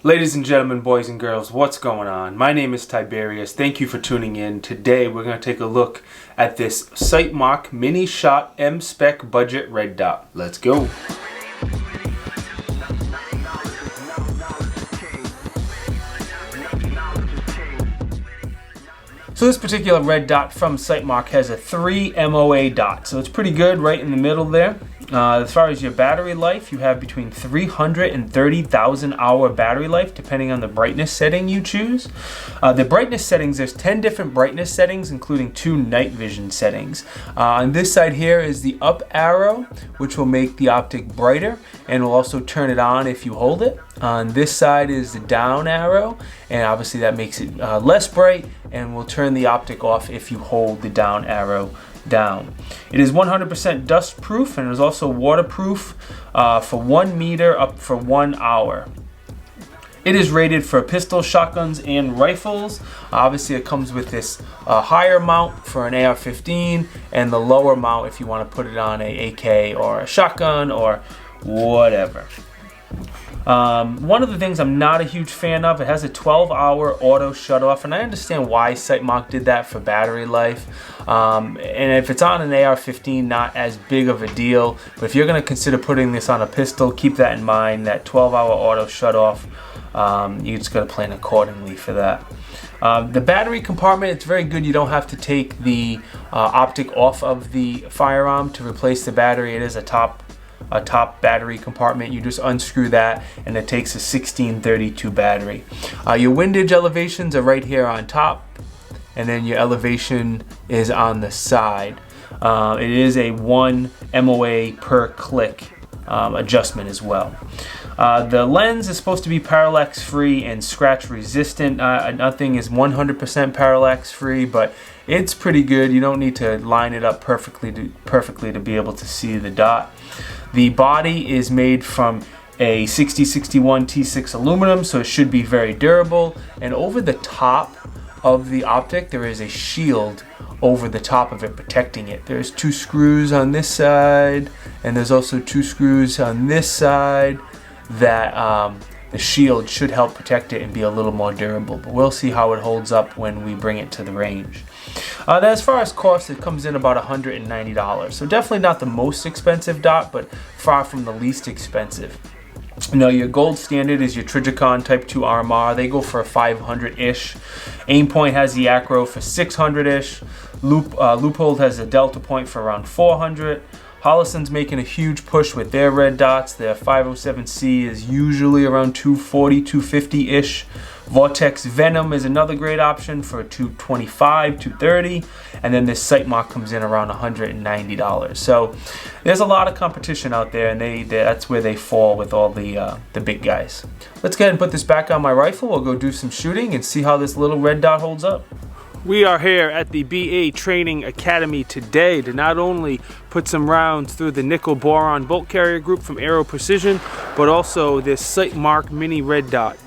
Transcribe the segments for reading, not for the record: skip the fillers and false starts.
Ladies and gentlemen, boys and girls, what's going on? My name is Tiberius. Thank you for tuning in. Today we're going to take a look at this Sightmark Mini Shot M-Spec Budget Red Dot. Let's go. So this particular red dot from Sightmark has a 3 MOA dot, so it's pretty good right in the middle there. As far as your battery life, you have between 300 and 30,000 hour battery life, depending on the brightness setting you choose. The brightness settings, there's 10 different brightness settings, including 2 night vision settings. On this side here is the up arrow, which will make the optic brighter, and will also turn it on if you hold it. On this side is the down arrow, and obviously that makes it less bright, and will turn the optic off if you hold the down arrow down. It is 100% dust proof, and it is also waterproof for 1 meter up for 1 hour. It is rated for pistol, shotguns, and rifles. Obviously it comes with this higher mount for an AR-15 and the lower mount if you want to put it on a AK or a shotgun or whatever. One of the things I'm not a huge fan of, it has a 12-hour auto shut-off, and I understand why Sightmark did that for battery life. And if it's on an AR-15, not as big of a deal, but if you're going to consider putting this on a pistol, keep that in mind, that 12-hour auto shut-off. You just got to plan accordingly for that. The battery compartment, it's very good. You don't have to take the optic off of the firearm to replace the battery. It is a top battery compartment. You just unscrew that and it takes a 1632 battery. Your windage elevations are right here on top, and then your elevation is on the side. It is a 1 MOA per click adjustment as well. The lens is supposed to be parallax free and scratch resistant. Nothing is 100% parallax free, but it's pretty good. You don't need to line it up perfectly to be able to see the dot. The body is made from a 6061 T6 aluminum, so it should be very durable. And over the top of the optic, there is a shield over the top of it protecting it. There's 2 screws on this side, and there's also 2 screws on this side that the shield should help protect it and be a little more durable. But we'll see how it holds up when we bring it to the range. As far as cost, it comes in about $190. So definitely not the most expensive dot, but far from the least expensive. Now, your gold standard is your Trijicon Type 2 RMR. They go for 500-ish. Aimpoint has the Acro for 600-ish. Loophole has a Delta Point for around 400. Hollison's making a huge push with their red dots. Their 507C is usually around 240, 250-ish. Vortex Venom is another great option for 225, 230, and then this Sightmark comes in around $190. So there's a lot of competition out there, and that's where they fall with all the big guys. Let's go ahead and put this back on my rifle. We'll go do some shooting and see how this little red dot holds up. We are here at the BA Training Academy today to not only put some rounds through the nickel boron bolt carrier group from Aero Precision, but also this Sightmark Mini Red Dot.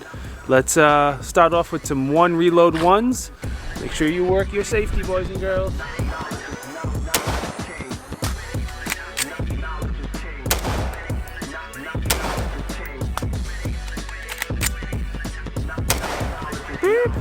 Let's start off with some 1 reload 1s. Make sure you work your safety, boys and girls. Beep.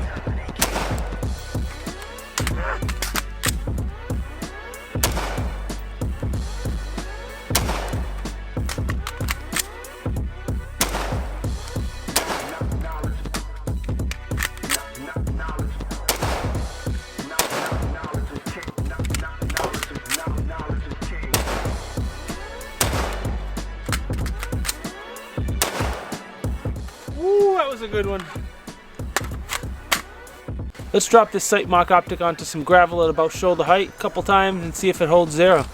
Ooh, that was a good one. Let's drop this Sightmark optic onto some gravel at about shoulder height a couple times and see if it holds 0.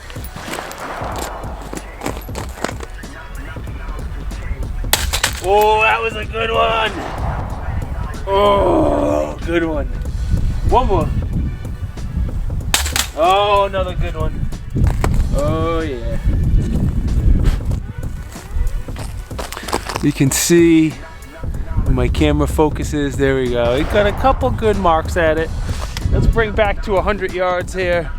Oh, that was a good one. Oh, good one. One more. Oh, another good one. Oh, yeah. You can see when my camera focuses, there we go. It got a couple good marks at it. Let's bring back to 100 yards here.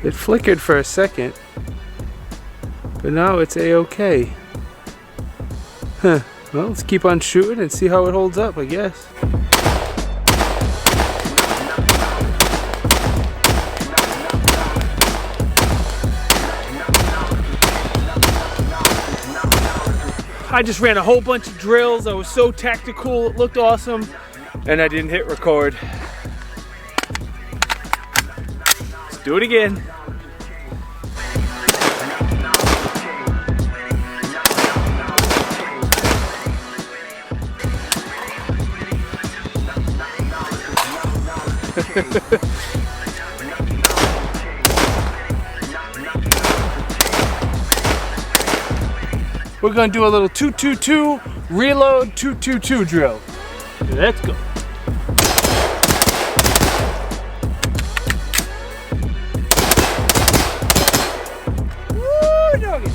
It flickered for a second, but now it's a-okay. Huh, Well, let's keep on shooting and see how it holds up, I guess. I just ran a whole bunch of drills. I was so tactical, it looked awesome, and I didn't hit record. Let's do it again. We're gonna do a little 2-2-2 reload 2-2-2 drill. Let's go. Woo, doggy.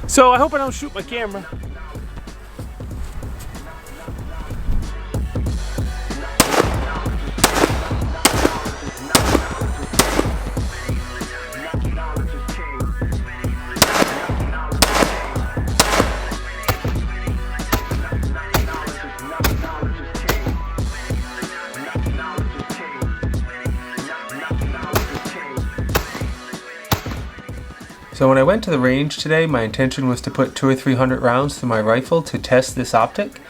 So I hope I don't shoot my camera. So when I went to the range today, my intention was to put 200 or 300 rounds through my rifle to test this optic.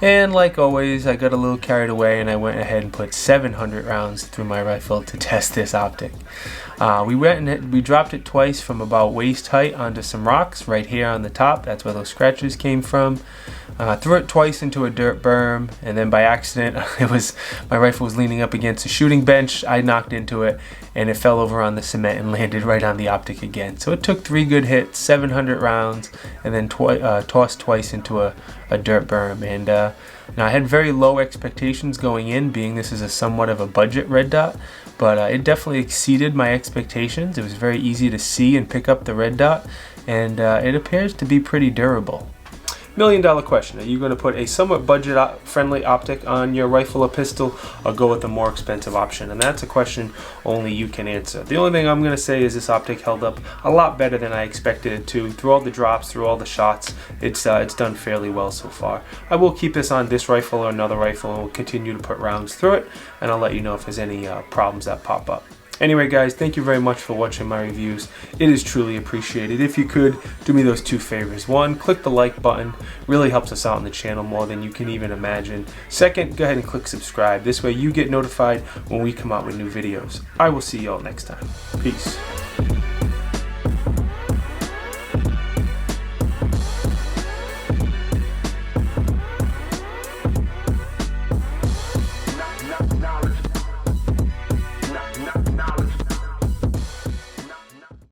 And like always, I got a little carried away and I went ahead and put 700 rounds through my rifle to test this optic. We dropped it twice from about waist height onto some rocks right here on the top. That's where those scratches came from. Threw it twice into a dirt berm, and then by accident, my rifle was leaning up against a shooting bench. I knocked into it, and it fell over on the cement and landed right on the optic again. So it took 3 good hits, 700 rounds, and then tossed twice into a dirt berm. And now I had very low expectations going in, being this is a somewhat of a budget red dot, but it definitely exceeded my expectations. It was very easy to see and pick up the red dot, and it appears to be pretty durable. $1 million question: are you going to put a somewhat budget-friendly optic on your rifle or pistol, or go with a more expensive option? And that's a question only you can answer. The only thing I'm going to say is this optic held up a lot better than I expected it to. Through all the drops, through all the shots, it's done fairly well so far. I will keep this on this rifle or another rifle, and will continue to put rounds through it, and I'll let you know if there's any problems that pop up. Anyway guys, thank you very much for watching my reviews. It is truly appreciated. If you could, do me those 2 favors. 1, click the like button. Really helps us out on the channel more than you can even imagine. 2nd, go ahead and click subscribe. This way you get notified when we come out with new videos. I will see y'all next time. Peace.